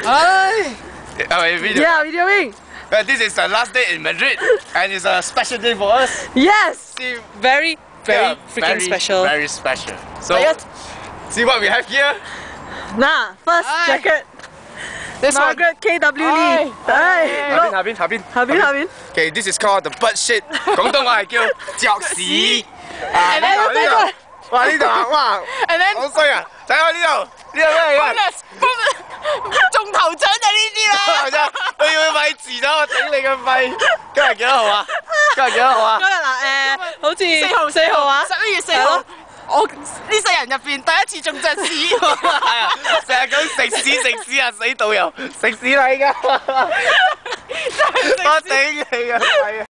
Hi. Video. Yeah, videoing. This is the last day in Madrid, and it's a special day for us. Yes. See, Very freaking special. Very special. So, see what we have here. Nah, first Hi. jacket. This Margaret KW Lee. Hey, 下邊。下邊。 Okay, this is called the butt shit. 廣東話係叫腳屎。啊，呢度，哇呢度啊，哇，好衰啊！睇下呢度咩嚟㗎？中頭獎就呢啲啦。我要咪遲咗，我頂你個肺！今日幾多號啊？今日幾多號啊？今日嗱好似4號啊，11月4號。我呢世人入邊第一次中隻屎。係啊，成日講食屎啊，死導遊，食屎嚟㗎！我頂你個肺啊！